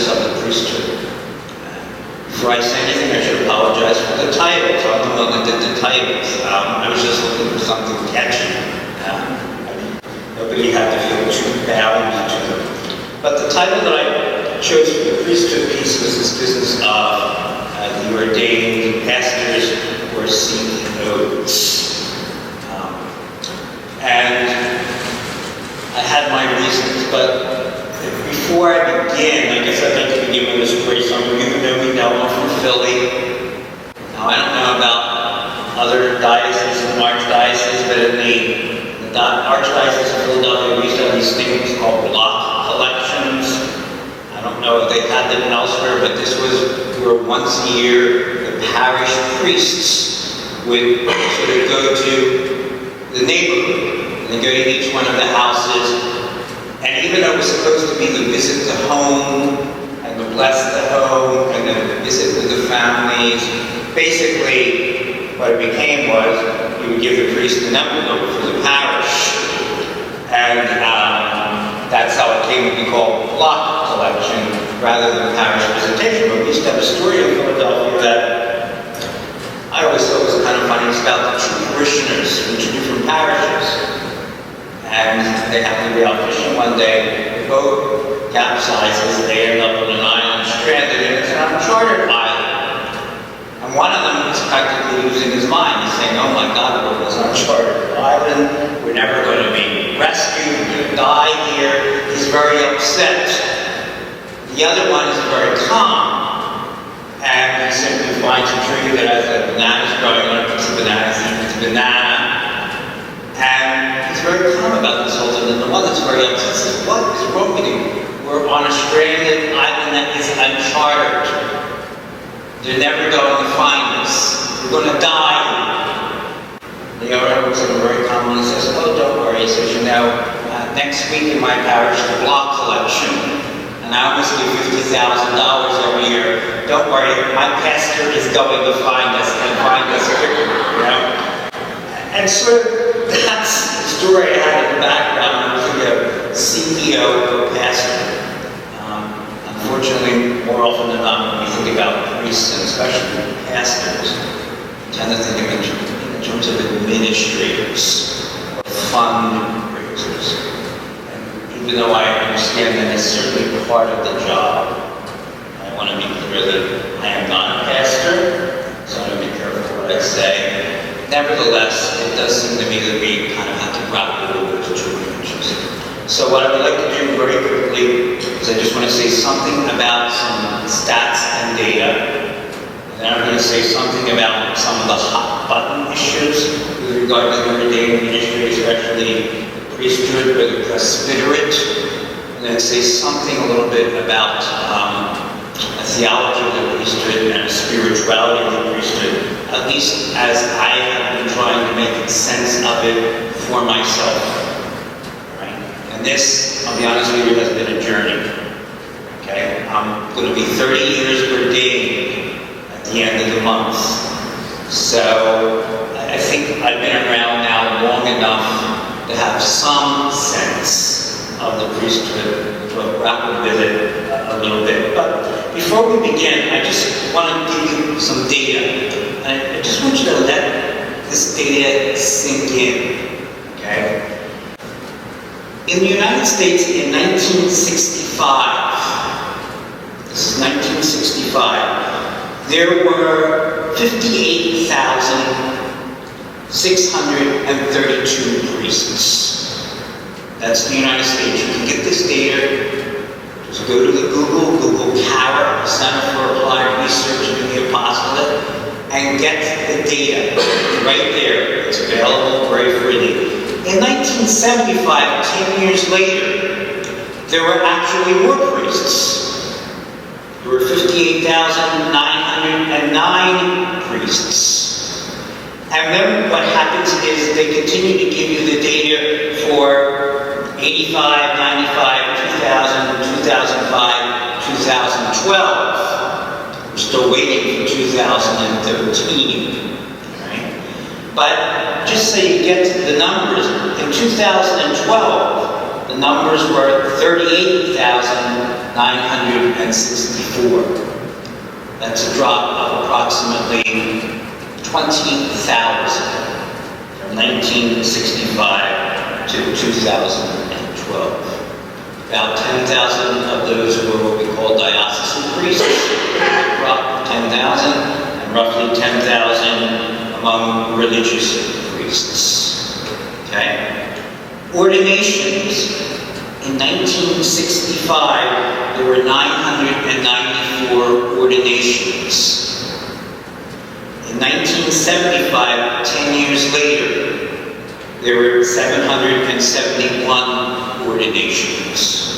business of the priesthood. Before I say anything, I should apologize for the titles. I'm the one that did the titles. I was just looking for something catchy. Nobody had to feel too bound to them. But the title that I chose for the priesthood piece was this business of the ordained pastors or CEOs. And I had my reasons, but before I begin, I guess I'd like to begin with a story. Some of you who know me know I'm from Philly. Now, I don't know about other dioceses and archdioceses, but in the Archdiocese of Philadelphia, we used to have these things called block collections. I don't know if they had them elsewhere, but this was where once a year the parish priests would sort of go to the neighborhood. And go to each one of the houses, and even though it was supposed to be the visit to home, and the bless the home, and the visit with the families, basically what it became was you would give the priest an envelope for the parish, and that's how it came to be called block collection rather than parish visitation. But we used to have a story in Philadelphia that I always thought was kind of funny. It's about the true parishioners from two different parishes. And they happen to be out fishing one day. The boat capsizes. They end up on an island stranded, and it's an uncharted island. And one of them is practically losing his mind. He's saying, "Oh my God, we're on this uncharted island. We're never going to be rescued. We're going to die here." He's very upset. The other one is very calm. And he simply finds a tree that has a bananas growing on it, picks a banana, eats a banana. And he's very calm about this whole thing. And the one that's very upset says, "What is wrong with you? We're on a stranded island that is uncharted. They're never going to find us. We're going to die." The other looks at him very calmly and says, "Oh, don't worry." He says, "You know, next week in my parish, the block collection, and I almost give $50,000 every year. Don't worry, my pastor is going to find us and find us quicker." You know? And sort of that's the story I had in the background. I was a CEO or a pastor. Unfortunately, more often than not, when we think about priests and especially pastors, we tend to think of it in terms of administrators or fundraisers. And even though I understand that it's certainly part of the job, I want to be clear that I am not a pastor, so I want to be careful what I say. Nevertheless, it does seem to me that we kind of have to grapple with those two issues. So what I would like to do very quickly is I just want to say something about some stats and data. And then I'm going to say something about some of the hot button issues with regard to the ordained ministry, especially the priesthood or the presbyterate. And then say something a little bit about a theology of the priesthood and a spirituality of the priesthood, at least as I have been trying to make sense of it for myself. Right? And this, I'll be honest with you, has been a journey. Okay? I'm going to be 30 years ordained at the end of the month. So I think I've been around now long enough to have some sense of the priesthood, to grapple with it a little bit. But before we begin, I just want to give you some data. And I just want you to let this data sink in, okay? In the United States in 1965, this is 1965, there were 58,632 priests. That's the United States. You can get this data. Just go to the Google CARA, Center for Applied Research in the Apostolate, and get the data. It's right there. It's available very freely. In 1975, 10 years later, there were actually more priests. There were 58,909 priests. And then what happens is they continue to give you the data for 85, 95, 2000, 2005, 2012. We're still waiting for 2013, right? But just so you get to the numbers, in 2012, the numbers were 38,000 964. That's a drop of approximately 20,000 from 1965 to 2012. About 10,000 of those were what we call diocesan priests, dropped 10,000, and roughly 10,000 among religious priests. Okay? Ordinations. In 1965, there were 994 ordinations. In 1975, 10 years later, there were 771 ordinations.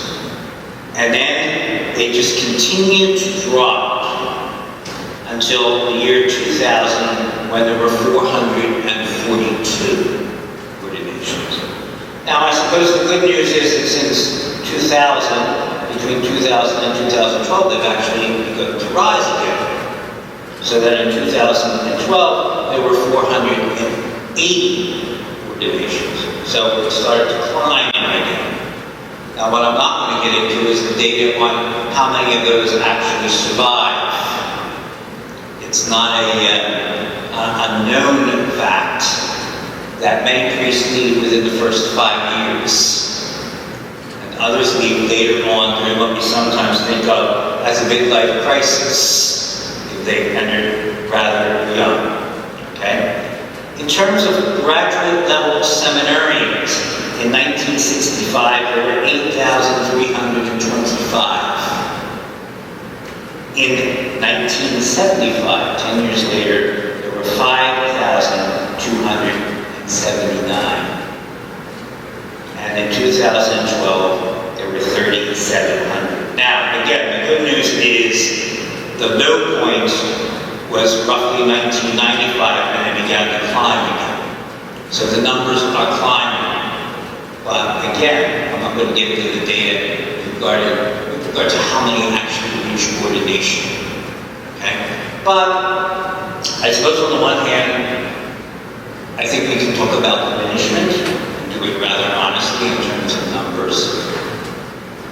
And then they just continued to drop until the year 2000, when there were 442 ordinations. Now, I suppose the good news is that since 2000, between 2000 and 2012, they've actually begun to rise again. So that in 2012, there were 480 ordinations. So it started to climb again. Now, what I'm not going to get into is the data on how many of those actually survive. It's not a known fact that many priests leave within the first 5 years, and others leave later on during what we sometimes think of as a midlife crisis, if they entered rather young. Okay? In terms of graduate level seminarians, in 1965 there were 8,325. In 1975, 10 years later, there were 5,279. And in 2012, there were 3,700. Now, again, the good news is the low point was roughly 1995 when it began to climb again. So the numbers are climbing. But again, I'm not going to get into the data with regard to how many actually reach ordination. Okay? But I suppose on the one hand, I think we can talk about diminishment and do it rather honestly in terms of numbers.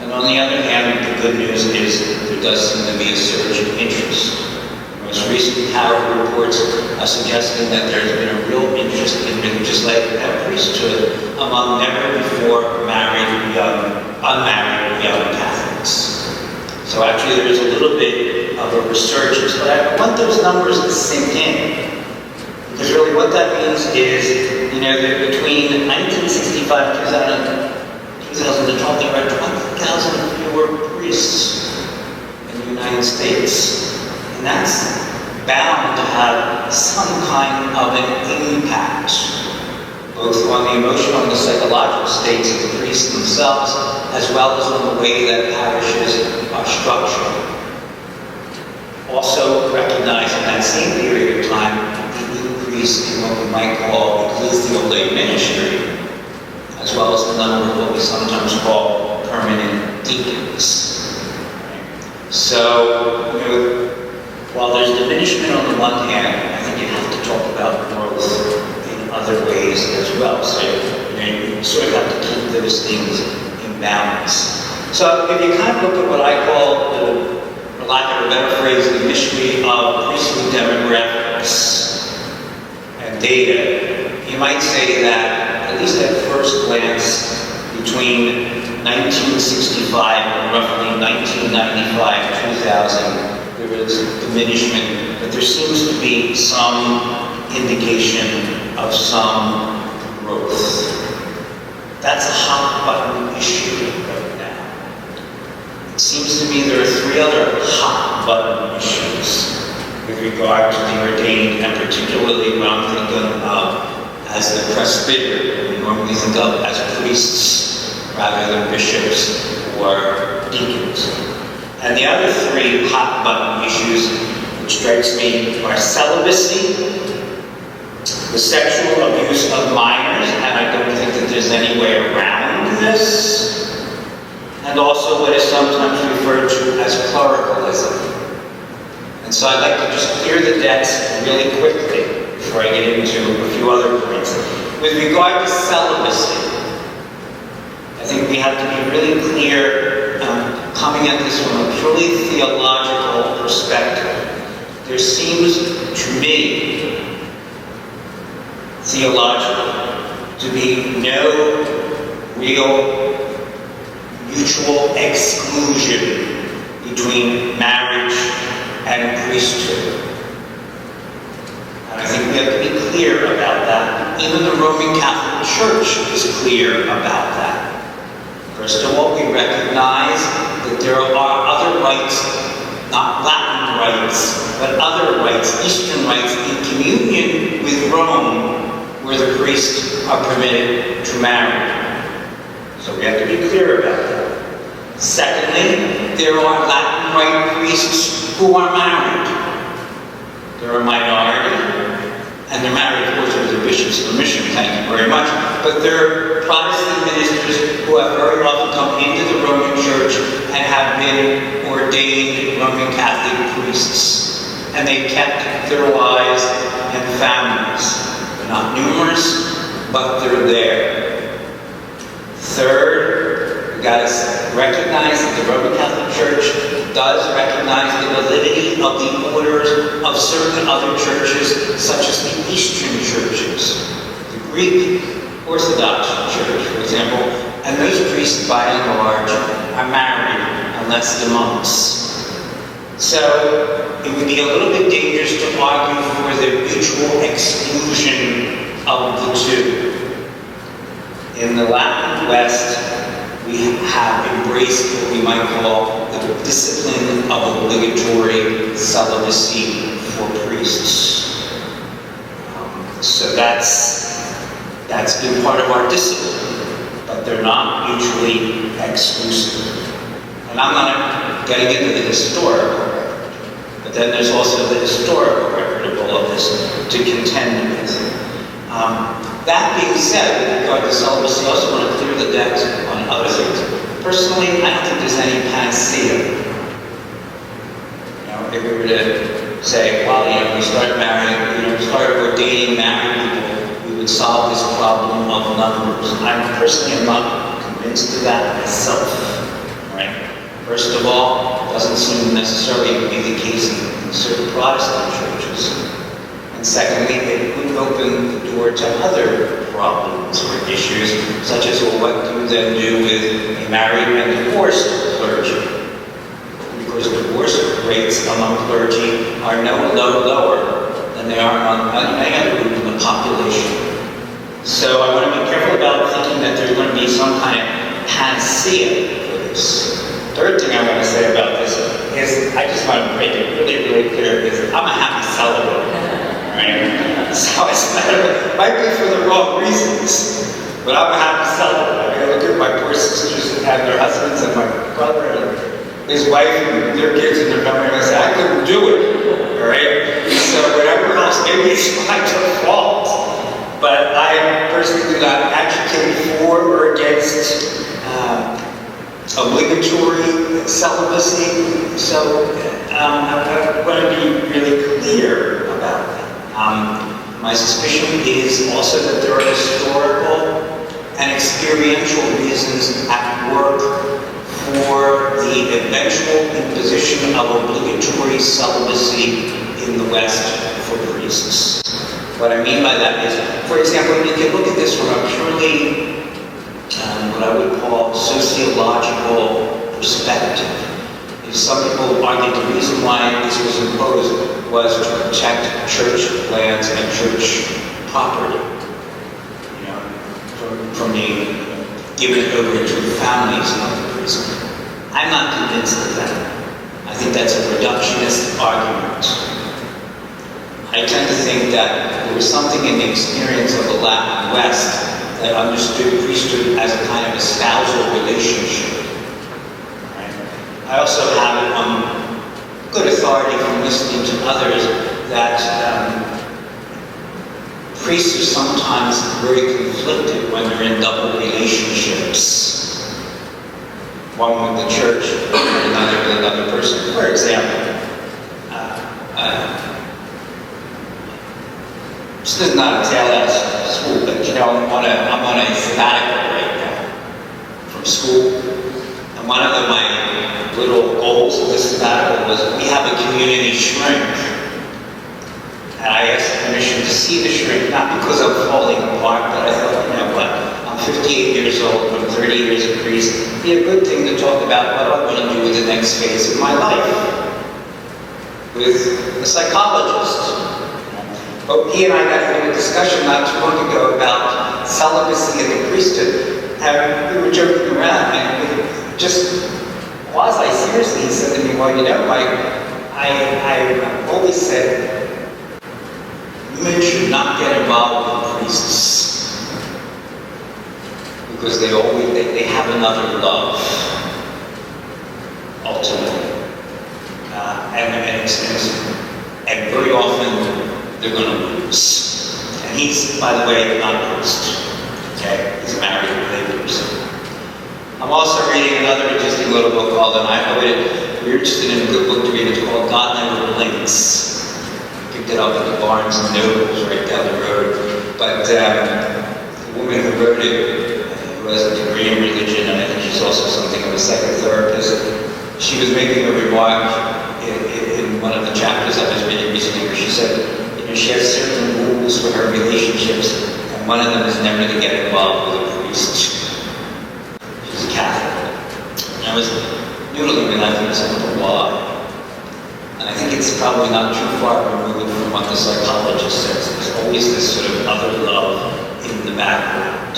And on the other hand, the good news is there does seem to be a surge in interest. The most recent Howard reports are suggesting that there's been a real interest in religious life and priesthood among never before unmarried young Catholics. So actually there is a little bit of a resurgence, but I want those numbers to sink in. Because really what that means is, that between 1965 and 2012, there were 20,000 fewer priests in the United States. And that's bound to have some kind of an impact, both on the emotional and the psychological states of the priests themselves, as well as on the way that parishes are structured. Also recognize in that same period of time the increase in what we might call ecclesial lay ministry, as well as the number of what we sometimes call permanent deacons. So, while there's diminishment on the one hand, I think you have to talk about growth in other ways as well. So, you sort of have to keep those things in balance. So, if you kind of look at what I call, for lack of a better phrase, the mystery of priestly demographics and data, you might say that, at least at first glance, between 1965 and roughly 1995-2000, there was diminishment, but there seems to be some indication of some growth. That's a hot button issue right now. It seems to me there are 3 other hot button issues with regard to the ordained, and particularly what I'm thinking of as the presbyter, we normally think of as priests rather than bishops or deacons. And the other 3 hot button issues, which strikes me, are celibacy, the sexual abuse of minors, and I don't think that there's any way around this, and also what is sometimes referred to as clericalism. And so I'd like to just clear the decks really quickly before I get into a few other points. With regard to celibacy, I think we have to be really clear. coming at this from a purely theological perspective, there seems to me, theologically, to be no real mutual exclusion between marriage and priesthood. And I think we have to be clear about that. Even the Roman Catholic Church is clear about that. First of all, we recognize that there are other rights, not Latin rights, but other rights, Eastern rights, in communion with Rome, where the priests are permitted to marry. So we have to be clear about that. Secondly, there are Latin rite priests who are married. They're a minority, and they're married, of course, to the bishops of the mission, thank you very much. But they're Protestant ministers who have very often come into the Roman Church and have been ordained Roman Catholic priests. And they kept their wives and families. They're not numerous, but they're there. Third, we've got to recognize that the Roman Catholic Church does recognize the validity of the orders of certain other churches, such as the Eastern churches, the Greek Orthodox Church, for example, and those priests, by and large, are married, unless the monks. So it would be a little bit dangerous to argue for the mutual exclusion of the two. In the Latin West, we have embraced what we might call the discipline of obligatory celibacy for priests. So that's been part of our discipline, but they're not mutually exclusive. And I'm not getting into the historical record, but then there's also the historical record of all of this to contend with. That being said, with regard to celibacy, I also want to clear the decks on other things. Personally, I don't think there's any panacea. If we were to say, well, we start marrying, we start ordaining married people, we would solve this problem of numbers. I personally am not convinced of that myself. Right? First of all, it doesn't seem necessarily to be the case in certain Protestant churches. And secondly, it would open the door to other problems or issues, such as, well, what do you then do with a married and divorced clergy? Because divorce rates among clergy are lower than they are among any other group in the population. So I want to be careful about thinking that there's going to be some kind of panacea for this. Third thing I want to say about this is, I just want to make it really, really clear, is I'm a happy celibate. Right? So it might be for the wrong reasons, but I'm a happy celibate. I look at my poor sisters and their husbands and my brother and his wife and their kids and their family, and I say, I couldn't do it. Alright? So whatever else, maybe it's my default. But I personally do not advocate for or against obligatory celibacy. So I want to be really clear about that. My suspicion is also that there are historical and experiential reasons at work for the eventual imposition of obligatory celibacy in the West for priests. What I mean by that is, for example, you can look at this from a purely, what I would call, sociological perspective. Some people argue the reason why this was imposed was to protect church lands and church property, from being given over to the families of the priests. I'm not convinced of that. I think that's a reductionist argument. I tend to think that there was something in the experience of the Latin West that understood priesthood as a kind of a spousal relationship. I also have it on good authority from listening to others that priests are sometimes very conflicted when they're in double relationships. One with the church and another with another person. For example, this is not a tale out of school, but I'm on a sabbatical right now from school. And one of my little goals of this sabbatical was we have a community shrink. And I asked permission to see the shrink, not because I'm falling apart, but I thought, you know what, I'm 58 years old, I'm 30 years a priest. It'd be a good thing to talk about what I want to do with the next phase of my life with a psychologist. But he and I got into a discussion not too long ago about celibacy in the priesthood. And we were joking around, and just quasi-seriously, he said to me, well, you know, I always said, women should not get involved with priests because they have another love, ultimately. And very often they're going to lose. And he's, by the way, not a priest. Okay? He's a married lay person. I'm also reading another interesting little book called, and I know if you're interested in a good book to read, it's called God Never Blinks. Picked it up at the Barnes and Nobles right down the road. But the woman who wrote it, who has a degree in religion, and I think she's also something of a psychotherapist, she was making a remark in one of the chapters I was reading recently where she said, you know, she has certain rules for her relationships, and one of them is never to get involved with a priest. She's a Catholic. And I was noodling and I thought, why? And I think it's probably not too far removed from what the psychologist says. There's always this sort of other love in the background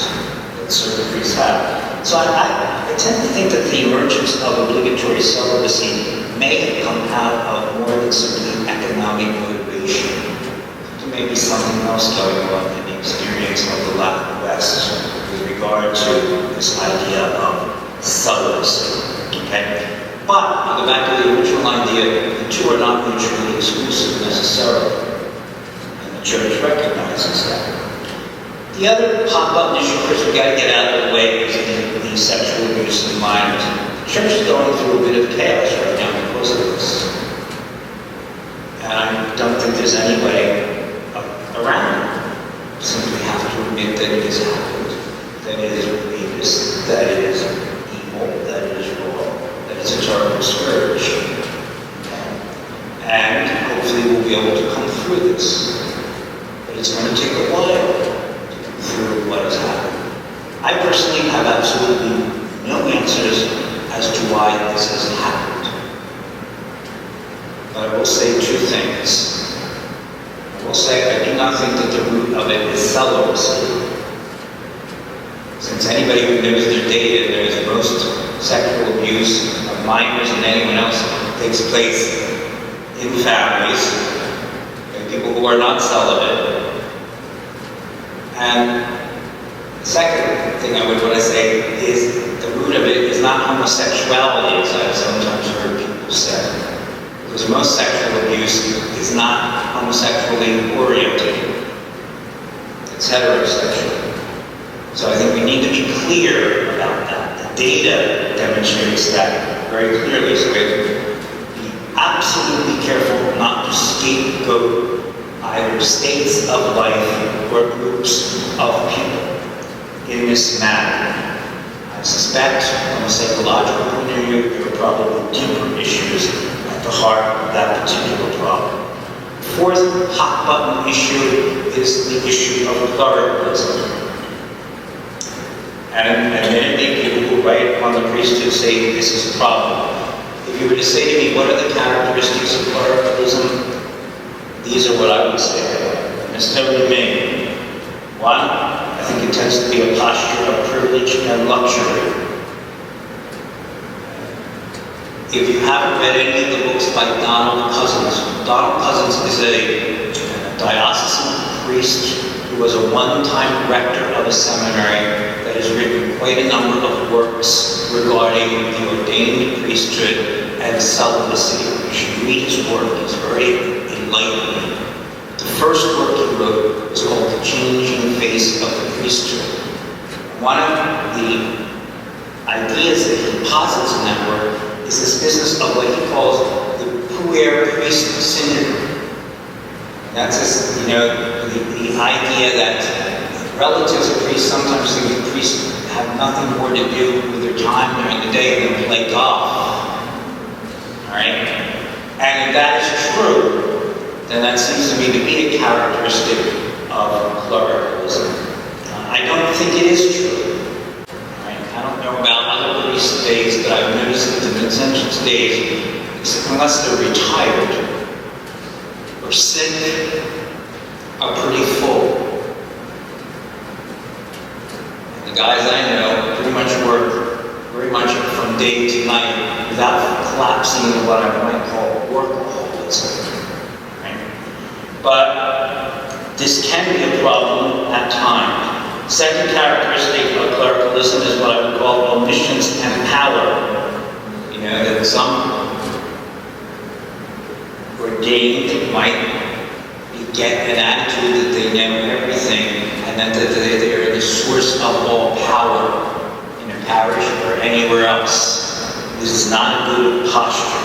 that certain priests have. So I tend to think that the emergence of obligatory celibacy may come out of more than simply economic motivation. There may be something else going on in the experience of the Latin West with regard to this idea of celibacy. Okay? But, to go back to the original idea, the two are not mutually exclusive necessarily. And the church recognizes that. The other hot button issue, of course, we got to get out of the way, is the sexual abuse of minors. The church is going through a bit of chaos right now because of this. And I don't think there's any way around it. You simply have to admit that it has happened, that it is grievous, that it is evil, that it is wrong, that it's a terrible scourge. And hopefully we'll be able to come through this. But it's going to take a while through what has happened. I personally have absolutely no answers as to why this has happened. But I will say two things. I will say I do not think that the root of it is celibacy. Since anybody who knows their data knows most sexual abuse of minors and anyone else takes place in families, and people who are not celibate. And the second thing I would want to say is the root of it is not homosexuality, as I've sometimes heard people say. Because most sexual abuse is not homosexually oriented. It's heterosexual. So I think we need to be clear about that. The data demonstrates that very clearly. So we have to be absolutely careful not to scapegoat either states of life or groups of people in this manner. I suspect, from a psychological point of view, there are probably deeper issues at the heart of that particular problem. The fourth hot button issue is the issue of clericalism. And admittedly, people who write on the priesthood say this is a problem. If you were to say to me, what are the characteristics of clericalism? These are what I would say. Necessarily me. One, I think it tends to be a posture of privilege and luxury. If you haven't read any of the books by Donald Cousins is a diocesan priest who was a one-time rector of a seminary that has written quite a number of works regarding the ordained priesthood and celibacy. You should read his work. It's very enlightening. The first work he wrote was called The Changing Face of the Priesthood. One of the ideas that he posits in that work is this business of what he calls the puer priest syndrome. That's this, the idea that relatives of priests sometimes think the priest have nothing more to do with their time during the day than play golf. All right? And if that is true, then that seems to me to be a characteristic of clericalism. I don't think it is true. All right? I don't know about other priest days, but I've noticed that the consensus days, unless they're retired or sick, are pretty full. The guys I know pretty much work very much from day to night without collapsing into what I might call workaholism. Right? But this can be a problem at times. Second characteristic of clericalism is what I would call omniscience and power. You know, that some ordained might get an attitude that they know everything, and that they are the source of all power in a parish or anywhere else. This is not a good posture,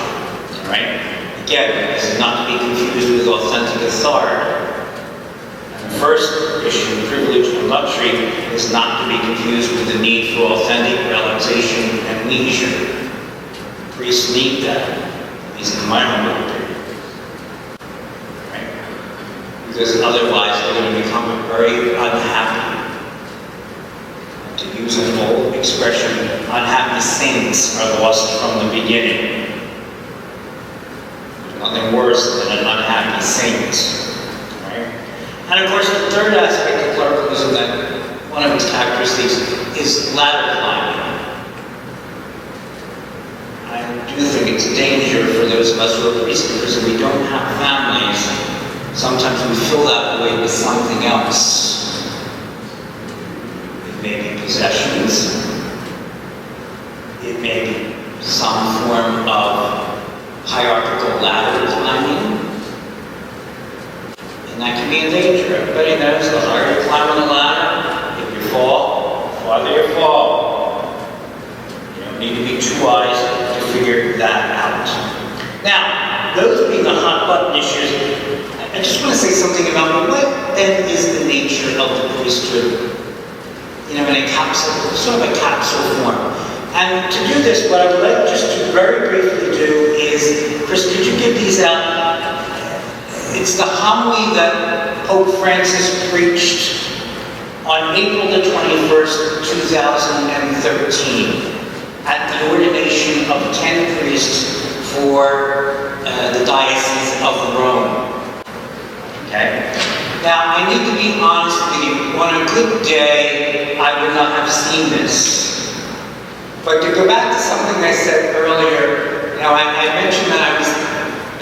right? Again, this is not to be confused with authentic authority. And the first issue, privilege and luxury, is not to be confused with the need for authentic relaxation and leisure. Priests need that, at least in my own opinion. Because otherwise they're going to become very unhappy. To use an old expression, unhappy saints are lost from the beginning. There's nothing worse than an unhappy saint. Right? And of course, the third aspect of clericalism, that one of its characteristics, is ladder climbing. I do think it's a danger for those of us who are priests, because if we don't have families, sometimes we fill that void with something else. It may be possessions. It may be some form of hierarchical ladder climbing. And that can be a danger. Everybody knows the higher you climb on the ladder, if you fall, the farther you fall. You don't need to be too wise to figure that out. Now, those being the hot button issues, I just want to say something about what then is the nature of the priesthood, in a capsule, sort of a capsule form. And to do this, what I would like just to very briefly do is, Chris, could you give these out? It's the homily that Pope Francis preached on April the 21st, 2013, at the ordination of 10 priests for the Diocese of Rome. Okay? Now, I need to be honest with you. On a good day, I would not have seen this. But to go back to something I said earlier, I mentioned that I was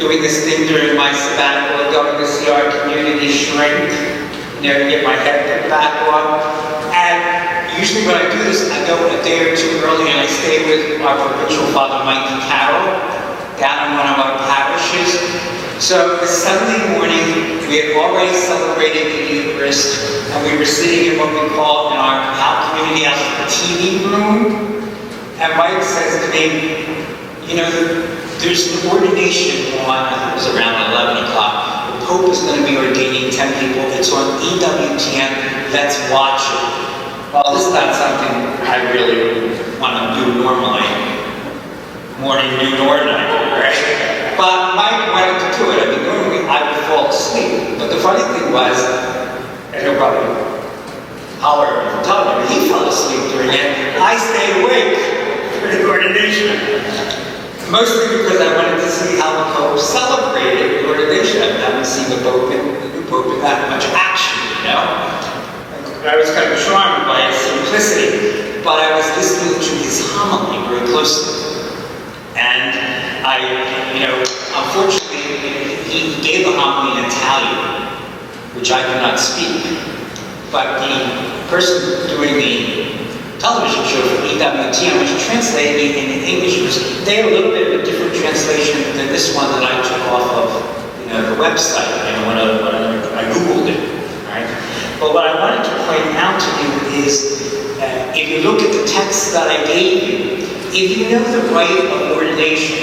doing this thing during my sabbatical, going to see our community shrink, to get my head put back on. And usually when I do this, I go a day or two early and I stay with our provincial Father Mikey Carroll down in one of our parishes. So the Sunday morning, we had already celebrated the Eucharist, and we were sitting in what we call in our community house the TV room. And Mike says to me, there's an ordination on, I think it was around 11 o'clock. The Pope is going to be ordaining 10 people. It's on EWTN. Let's watch it. Well, this is not something I really want to do normally. Morning, noon, or night, right? But Mike wanted to do it. Normally I would fall asleep. But the funny thing was, and he'll probably holler and tell him, he fell asleep during it. I stayed awake for the ordination. Mostly because I wanted to see how the Pope celebrated the ordination. I haven't seen the new Pope in that much action, I was kind of charmed by his simplicity, but I was listening to his homily very closely. And unfortunately, he gave the homily in Italian, which I do not speak. But the person doing the television show for EWTN, which translated it in English, they had a little bit of a different translation than this one that I took off of the website, when I Googled it. Right? But what I wanted to point out to you is, if you look at the text that I gave you, if you know the rite of ordination,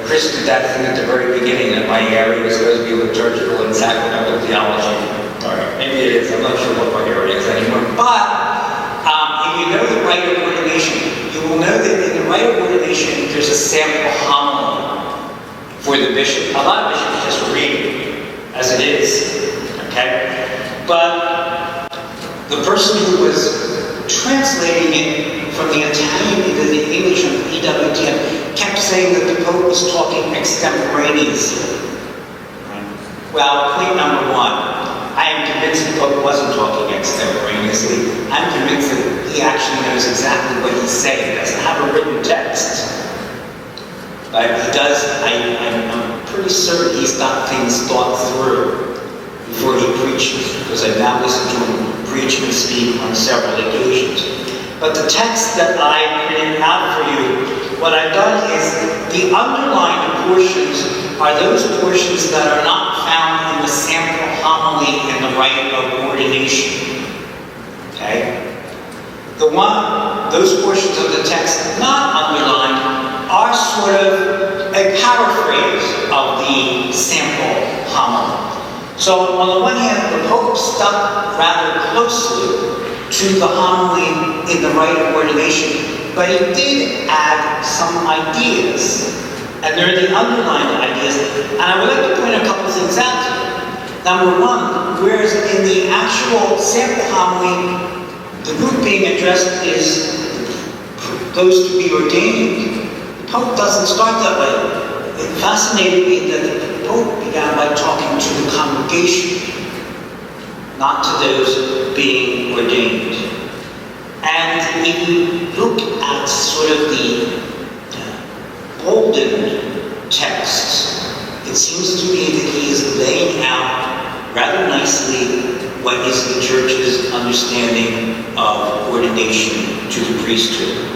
Chris did that thing at the very beginning that my area was supposed to be liturgical and sacramental theology. Or maybe it is, I'm not sure what my area is anymore. But ordination, there's a sample homily for the bishop. A lot of bishops just read it as it is, okay? But the person who was translating it from the Italian into the English of EWTN kept saying that the Pope was talking extemporaneously. Well, point number one, I am convinced the Pope wasn't talking extemporaneously. I'm convinced that he actually knows exactly what he's saying. He doesn't have a written text. But he does, I'm pretty certain he's got things thought through before he preaches, because I've now listened to him preach and speak on several occasions. But the text that I printed out for you, what I've done is the underlined portions are those portions that are not found in the sample homily in the rite of ordination. Okay? Those portions of the text not underlined are sort of a paraphrase of the sample homily. So on the one hand, the Pope stuck rather closely to the homily in the rite of ordination, but he did add some ideas. And they're the underlying ideas. And I would like to point a couple things out to you. Number one, whereas in the actual sample homily, the group being addressed is those to be ordained, the Pope doesn't start that way. It fascinated me that the Pope began by talking to the congregation, not to those being ordained. And if you look at sort of the boldened text, it seems to me that he is laying out rather nicely what is the Church's understanding of ordination to the priesthood.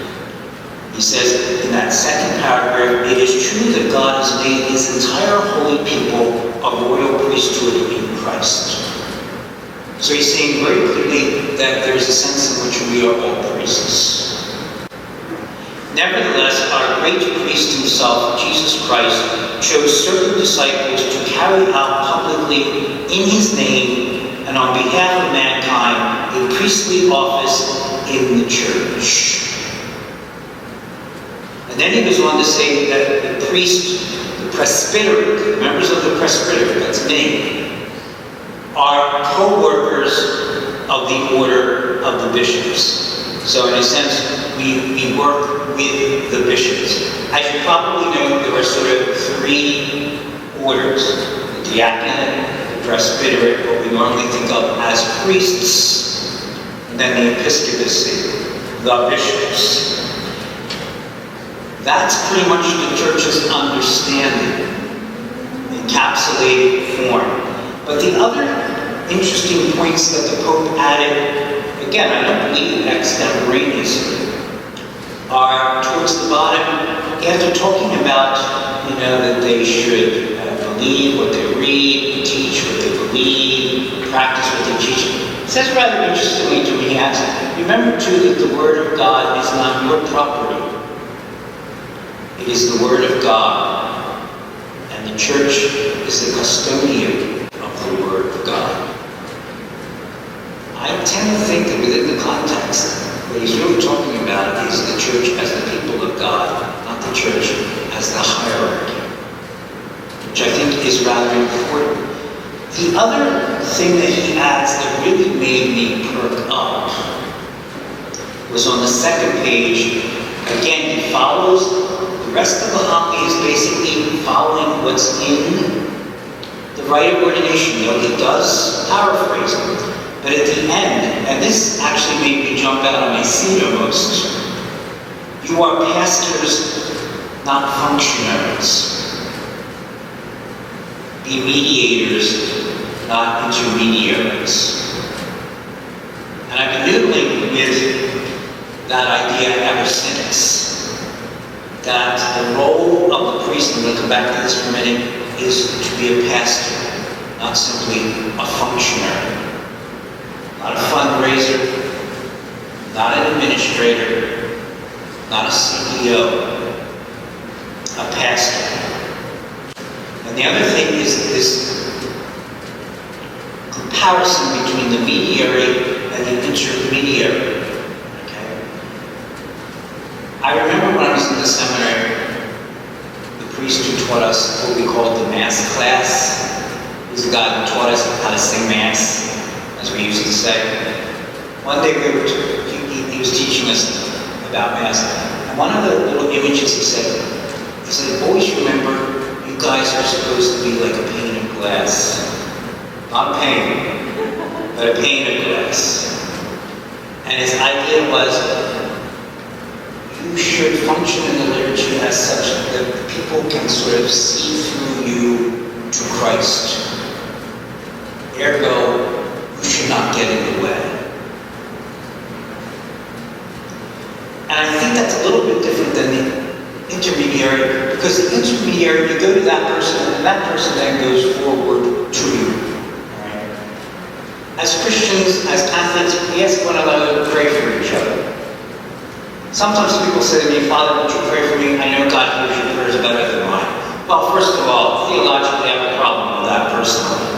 He says in that second paragraph, it is true that God has made his entire holy people a royal priesthood in Christ. So he's saying very clearly that there is a sense in which we are all priests. Nevertheless, our great priest himself, Jesus Christ, chose certain disciples to carry out publicly in his name and on behalf of mankind a priestly office in the church. And then he goes on to say that the priest, the presbytery, the members of the presbytery, that's me, are co-workers of the order of the bishops. So in a sense, we work with the bishops. As you probably know, there are sort of three orders: the diaconate, the presbyterate, what we normally think of as priests, and then the episcopacy, the bishops. That's pretty much the Church's understanding, encapsulated form. But the other interesting points that the Pope added, again, I don't believe extemporaneously, are towards the bottom, after talking about, that they should believe what they read, teach what they believe, practice what they teach. It says rather interestingly to me, he adds, remember too that the Word of God is not your property. It is the Word of God, and the Church is the custodian of the Word of God. I tend to think that within the context, what he's really talking about is the church as the people of God, not the church as the hierarchy, which I think is rather important. The other thing that he adds that really made me perk up was on the second page. Again, he follows, the rest of the homily is basically following what's in the rite of ordination. He does paraphrase it. But at the end, and this actually made me jump out of my seat almost, you are pastors, not functionaries. Be mediators, not intermediaries. And I've been noodling with that idea ever since. That the role of the priest, and we'll come back to this for a minute, is to be a pastor, not simply a functionary. Not a fundraiser, not an administrator, not a CEO, a pastor. And the other thing is this comparison between the mediary and the intermediary. Okay? I remember when I was in the seminary, the priest who taught us what we called the Mass class, he was the guy who taught us how to sing Mass, as we used to say. One day he was teaching us about Mass, and one of the little images he said, always remember, you guys are supposed to be like a pane of glass. Not a pane, but a pane of glass. And his idea was, you should function in the liturgy as such that people can sort of see through you to Christ. Ergo, you should not get in the way. And I think that's a little bit different than the intermediary, because the intermediary, you go to that person, and that person then goes forward to you. Right? As Christians, as Catholics, we ask one another to pray for each other. Sometimes people say to me, Father, won't you pray for me? I know God hears your prayers better than mine. Well, first of all, theologically, I have a problem with that personally.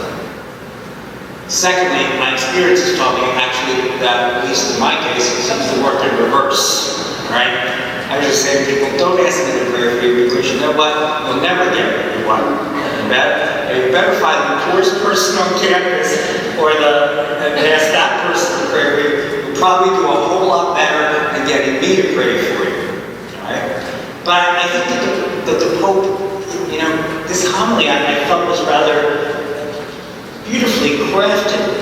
Secondly, my experience has taught me actually that, at least in my case, it seems to work in reverse. Right? I was just saying to people, don't ask me to pray for you, because you know what? You'll never get what you want. You better find the poorest person on campus, and ask that person to pray for you. You'll probably do a whole lot better than getting me to pray for you. Right? But I think that the Pope, this homily I felt was rather beautifully crafted.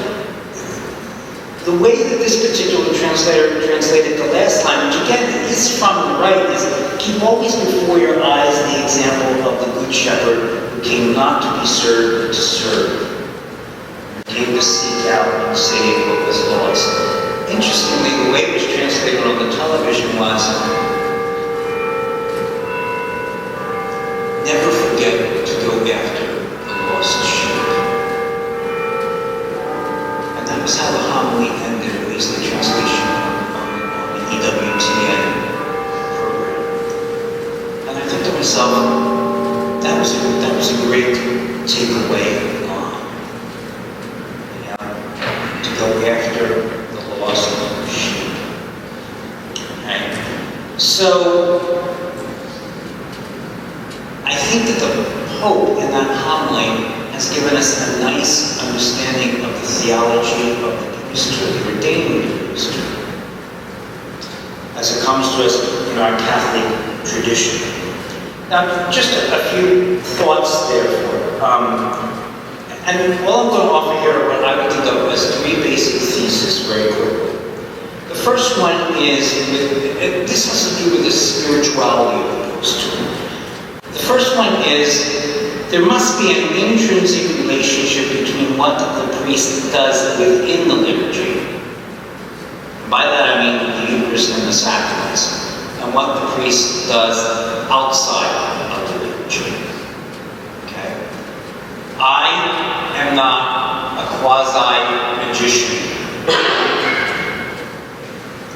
The way that this particular translator translated the last time, which again is from the right, is keep always before your eyes the example of the Good Shepherd who came not to be served, but to serve. He came to seek out and save what was lost. Interestingly, the way it was translated on the television was, never forget to go after the lost sheep. That was how the homily ended, at least the translation on the EWTN program. And I think to myself, that was a great takeaway to go after the lost sheep. Okay. So I think that the Pope in that homily has given us a nice understanding of the theology of the priesthood, the ordained priesthood, as it comes to us in our Catholic tradition. Now, just a few thoughts therefore. And all I'm going to offer here are what I would think of as three basic theses very quickly. The first one is, this has to do with the spirituality of the priesthood. The first one is, there must be an intrinsic relationship between what the priest does within the liturgy. By that I mean the Eucharist and the sacraments, and what the priest does outside of the liturgy. Okay? I am not a quasi-magician.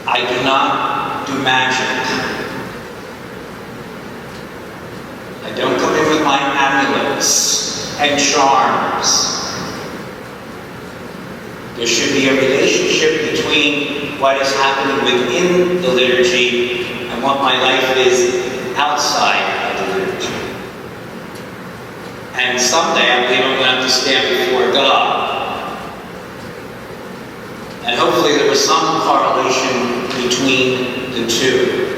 I do not do magic. I don't come in with my amulets and charms. There should be a relationship between what is happening within the liturgy and what my life is outside of the liturgy. And someday I believe I'm going to have to stand before God. And hopefully there was some correlation between the two.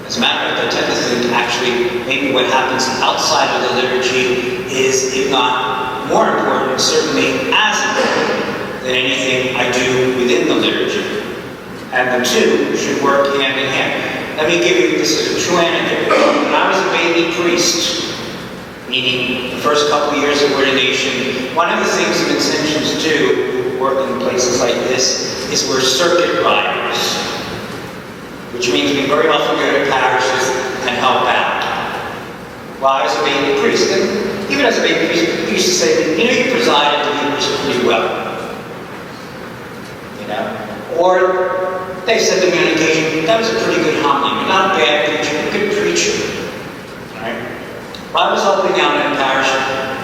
As a matter of fact, I tend to think actually maybe what happens outside of the liturgy is, if not more important, certainly as important than anything I do within the liturgy. And the two should work hand in hand. Let me give you, this is a true anecdote. When I was a baby priest, meaning the first couple of years of ordination, one of the things that Vincentians do, who work in places like this, is we're circuit riders. Which means we very often go to parishes and help out. While I was a baby priest, and even as a baby priest, we used to say, you presided the Eucharist pretty well. Or they said to me on occasion, that was a pretty good homily. You're not a bad preacher, you're a good preacher. Right? While I was helping out in a parish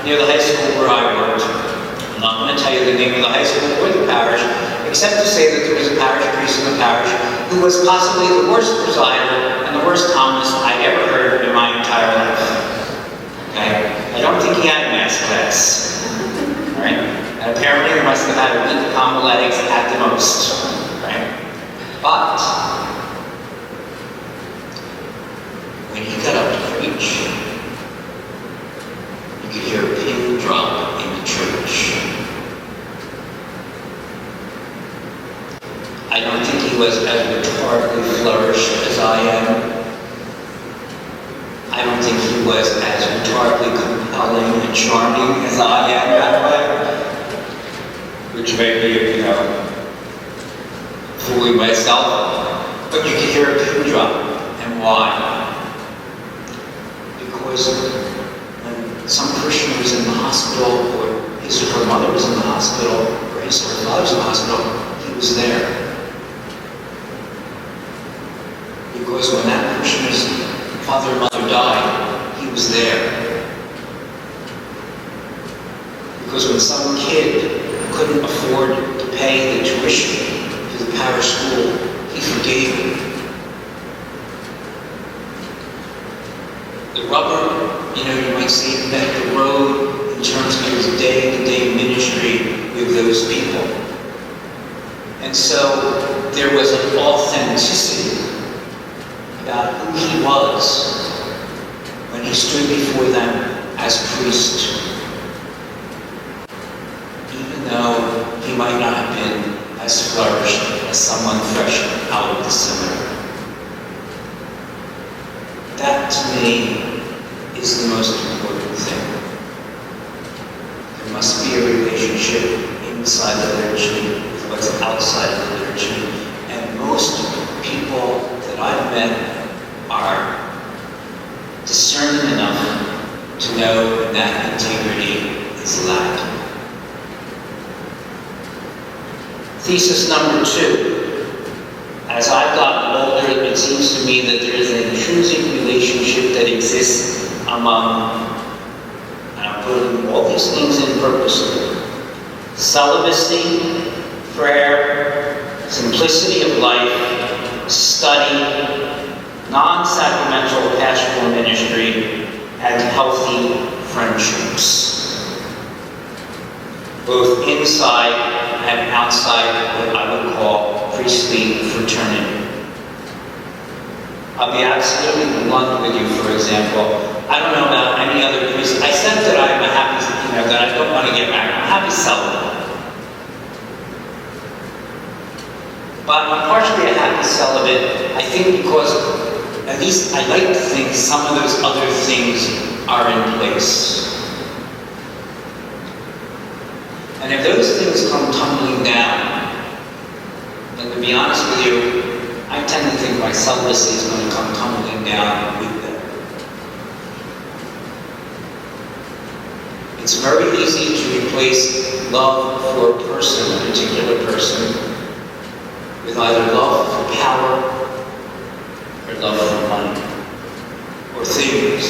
near the high school where I worked, I'm not going to tell you the name of the high school or the parish, except to say that there was a parish priest in the parish who was possibly the worst presider and the worst Thomas I ever heard in my entire life. Okay? I don't think he had a math class. Right? And apparently he must have had a week of homiletics at the most. Right? But when he got up to preach, you could hear a pin drop in the church. I don't think he was as rhetorically flourished as I am. I don't think he was as rhetorically compelling and charming as I am that way. Which may be, fooling myself. But you can hear a pin drop. And why? Because when some Christian was in the hospital, or his or her mother was in the hospital, or his or her father was in the hospital, he was there. Because when that Christian's father or mother died, he was there. Because when some kid couldn't afford to pay the tuition to the parish school, he forgave him. The rubber, you might say, met the road in terms of his day-to-day ministry with those people. And so there was an authenticity about who he was when he stood before them as priest, even though he might not have been as flourished as someone fresh out of the seminary. That, to me, is the most important thing. There must be a relationship inside the liturgy with what's outside of the liturgy, and most people that I've met are discerning enough to know when that integrity is lacking. Thesis number 2. As I've gotten older, it seems to me that there is an intrinsic relationship that exists among, and I'm putting all these things in purposely, celibacy, prayer, simplicity of life, study, non-sacramental pastoral ministry, and healthy friendships, both inside and outside what I would call priestly fraternity. I'll be absolutely blunt with you, for example. I don't know about any other priest. I said that I'm a happy, that I don't want to get married. I'm a happy celibate. But I'm partially a happy celibate, I think, because at least I like to think some of those other things are in place. And if those things come tumbling down, then to be honest with you, I tend to think my celibacy is going to come tumbling down with them. It's very easy to replace love for a person, a particular person, with either love for power or love for money or things.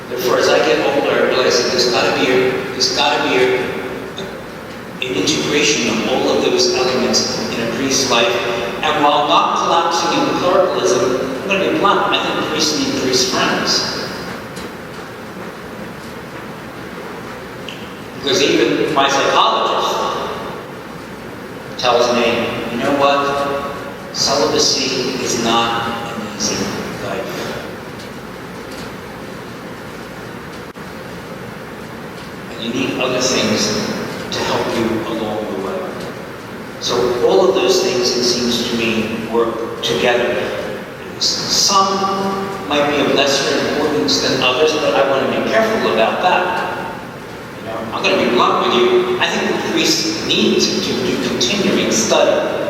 Therefore, as I get older, I realize that there's got to be an integration of all of those elements in a priest's life. And while not collapsing into clericalism, I'm going to be blunt, I think priests need priest friends. Because even my psychologist tells me, you know what? Celibacy is not an easy life. And you need other things to help you along the way. So all of those things, it seems to me, work together. Some might be of lesser importance than others, but I want to be careful about that. I'm going to be blunt with you. I think the priests need to do continuing study.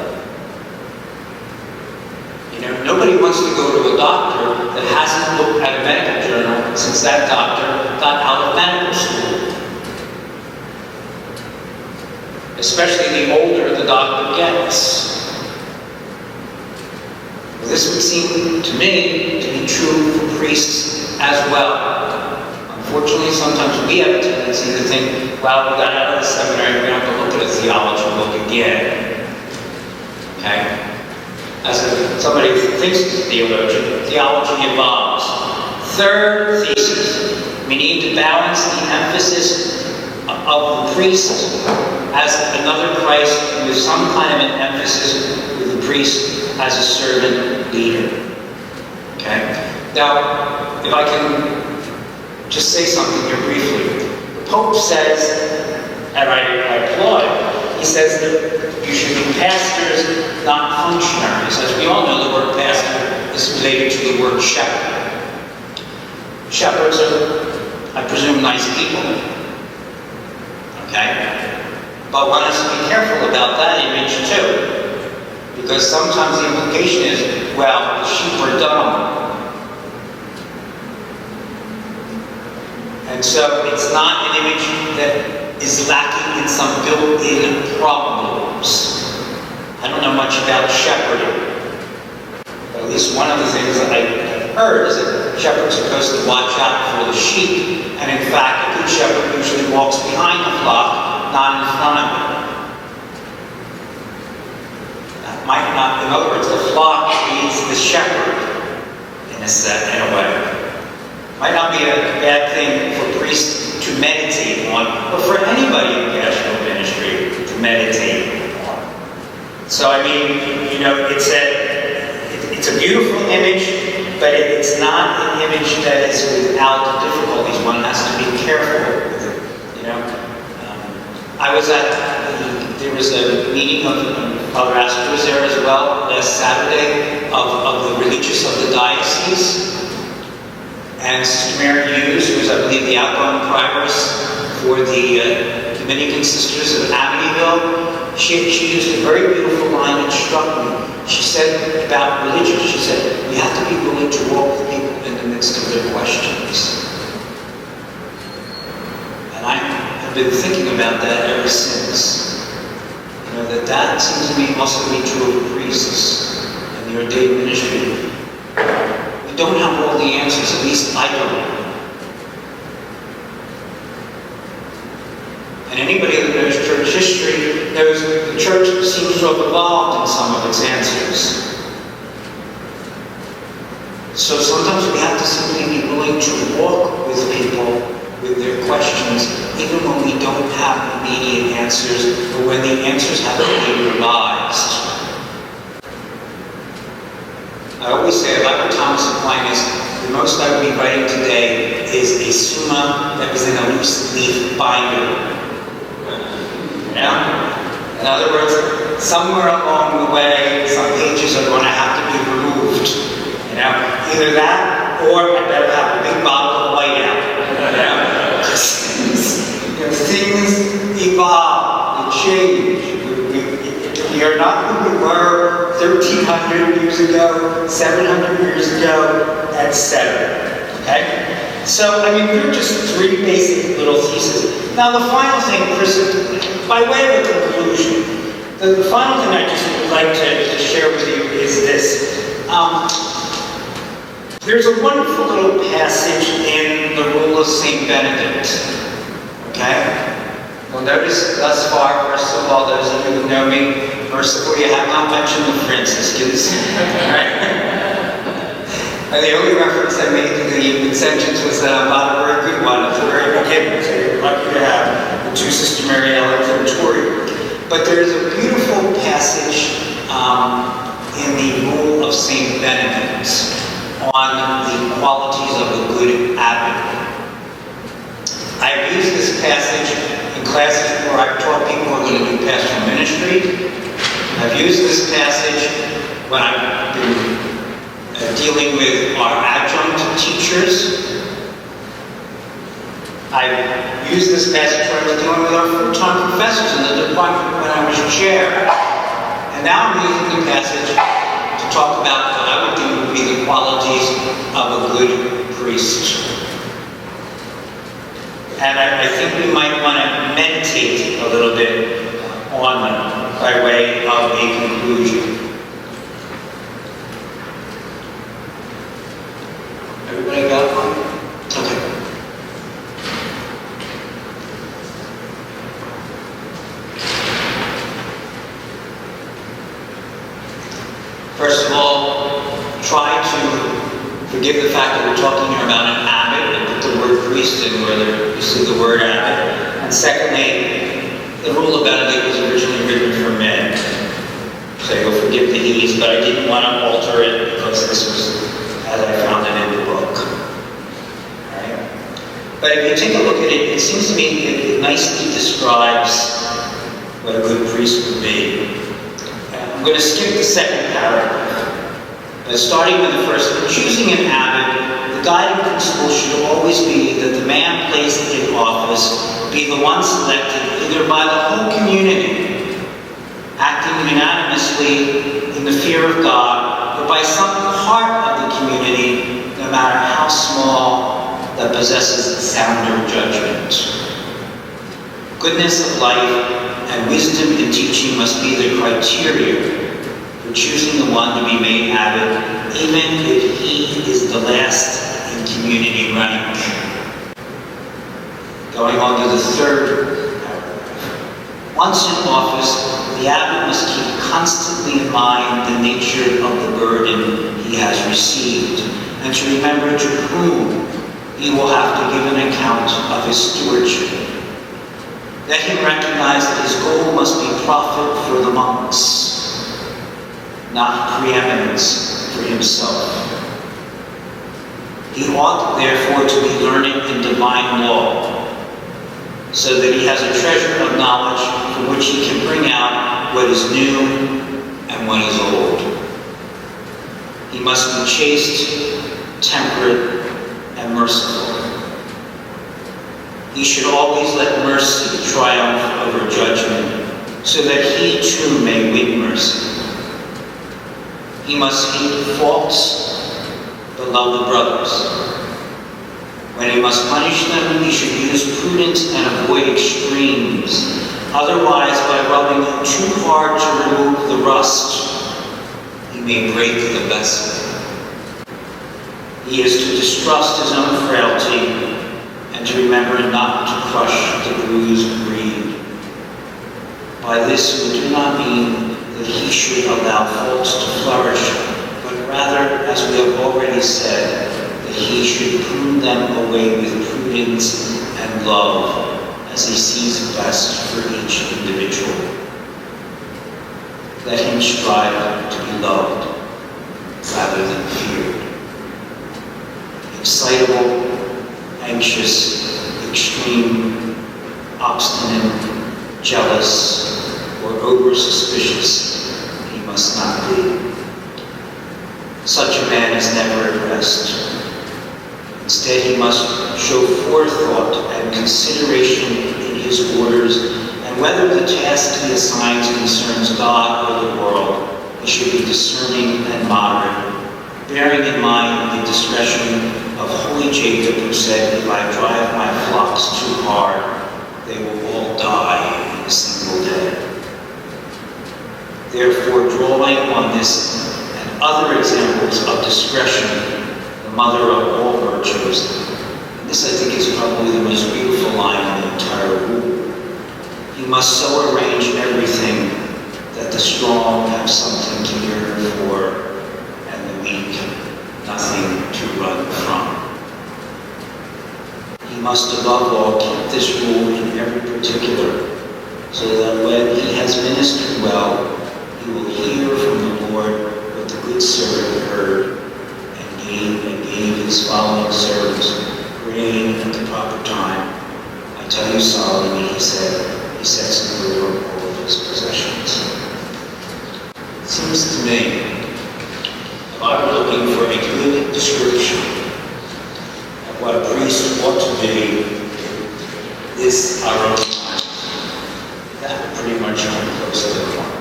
Nobody wants to go to a doctor that hasn't looked at a medical journal since that doctor got out of medical school. Especially the older the doctor gets. Well, this would seem to me to be true for priests as well. Unfortunately, sometimes we have a tendency to think, well, we got out of the seminary, we don't have to look at a theology book again. Okay? somebody who thinks he's a theologian, theology evolves. Third thesis, we need to balance the emphasis of the priest as another Christ with some kind of an emphasis with the priest as a servant leader. Okay? Now, if I can just say something here briefly. The Pope says, and I applaud, he says that you should be pastors, not functionaries. As we all know, the word pastor is related to the word shepherd. Shepherds are, I presume, nice people. Okay? But one has to be careful about that image too. Because sometimes the implication is, well, the sheep are dumb. And so it's not an image that is lacking in some built-in problems. I don't know much about shepherding. But at least one of the things that I heard is that shepherds are supposed to watch out for the sheep. And in fact, a good shepherd usually walks behind the flock, not in front of it. That might not, in other words, the flock needs the shepherd in a way. Might not be a bad thing for priests to meditate on, or for anybody in pastoral ministry to meditate on. So I mean, you know, it's a beautiful image, but it's not an image that is without difficulties. One has to be careful with it. You know, I was there was a meeting of Father Astor was there as well last Saturday of the religious of the diocese. And Sister Mary Hughes, who is, I believe, the outgoing prioress for the Dominican Sisters of Amityville, she used a very beautiful line that struck me. She said about religion, she said, we have to be willing to walk with people in the midst of their questions. And I have been thinking about that ever since. You know, that seems to me also be true of priests and the ordained ministry. We don't have all the answers, at least I don't. And anybody that knows church history knows the church seems to have evolved in some of its answers. So sometimes we have to simply be willing to walk with people with their questions, even when we don't have immediate answers, or when the answers haven't been revised. I always say, if I were Thomas Aquinas, the most I would be writing today is a summa that was in a loose leaf binder. You know? In other words, somewhere along the way, some pages are going to have to be removed. You know? Either that, or I better have a big bottle of whiteout. You know? Just, you know, things evolve, they change. We are not who we were 1,300 years ago, 700 years ago, etc. Okay? So, I mean, they're just three basic little theses. Now, the final thing, Chris, by way of a conclusion, the final thing I just would like to share with you is this. There's a wonderful little passage in the Rule of St. Benedict. Okay? Well, notice thus far, first of all, those of you who know me, mercifully, I have not mentioned the Franciscans. Right? And the only reference I made to the Ascensions was not a very good one at the very beginning, so you're lucky to have the two Sister Mary Ellen from Tori. But there is a beautiful passage in the Rule of St. Benedict on the qualities of a good abbot. I've used this passage in classes where I've taught people who are going to do pastoral ministry. I've used this passage when I've been dealing with our adjunct teachers. I've used this passage when I was dealing with our full-time professors in the department when I was chair. And now I'm using the passage to talk about what I would do would be the qualities of a good priest. And I think we might want to meditate a little bit on them by way of a conclusion. Everybody got one? Okay. First of all, forgive the fact that we're talking here about an abbot, and put the word priest in where you see the word abbot. And secondly, the rule about it was originally written for men. So you'll forgive the he's, but I didn't want to alter it because this was as I found it in the book. Alright? But if you take a look at it, it seems to me it nicely describes what a good priest would be. I'm going to skip the second paragraph. But starting with the first, in choosing an abbot, the guiding principle should always be that the man placed in office be the one selected either by the whole community, acting unanimously in the fear of God, or by some part of the community, no matter how small, that possesses sounder judgment. Goodness of life and wisdom in teaching must be the criteria for choosing the one to be made abbot, even if he is the last in community rank. Going on to the third paragraph. Once in office, the abbot must keep constantly in mind the nature of the burden he has received, and to remember to whom he will have to give an account of his stewardship. Let him recognize that his goal must be profit for the monks, not preeminence for himself. He ought, therefore, to be learned in divine law, so that he has a treasure of knowledge from which he can bring out what is new and what is old. He must be chaste, temperate, and merciful. He should always let mercy triumph over judgment, so that he too may win mercy. He must hate faults, but love the brothers. When he must punish them, he should use prudence and avoid extremes. Otherwise, by rubbing too hard to remove the rust, he may break the vessel. He is to distrust his own frailty and to remember not to crush the bruised reed. By this, we do not mean that he should allow faults to flourish, but rather, as we have already said, that he should prune them away with prudence and love as he sees best for each individual. Let him strive to be loved rather than feared. Excitable, anxious, extreme, obstinate, jealous, or over-suspicious, he must not be. Such a man is never at rest. Instead, he must show forethought and consideration in his orders, and whether the task he assigns concerns God or the world, he should be discerning and moderate, bearing in mind the discretion of holy Jacob, who said, "If I drive my flocks too hard, they will all die in a single day." Therefore, drawing on this and other examples of discretion, the mother of all virtues, and this I think is probably the most beautiful line in the entire rule, he must so arrange everything that the strong have something to yearn for, and the weak nothing to run from. He must above all keep this rule in every particular, so that when he has ministered well, he will hear from the Lord what the good servant heard, and gave his following servants grain at the proper time. I tell you solemnly, he said, he sets in order all of his possessions. It seems to me, if I were looking for a good description of what a priest ought to be in this our own time, that would pretty much come close to the point.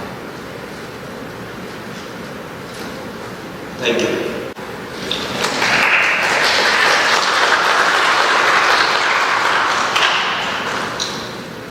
Thank you.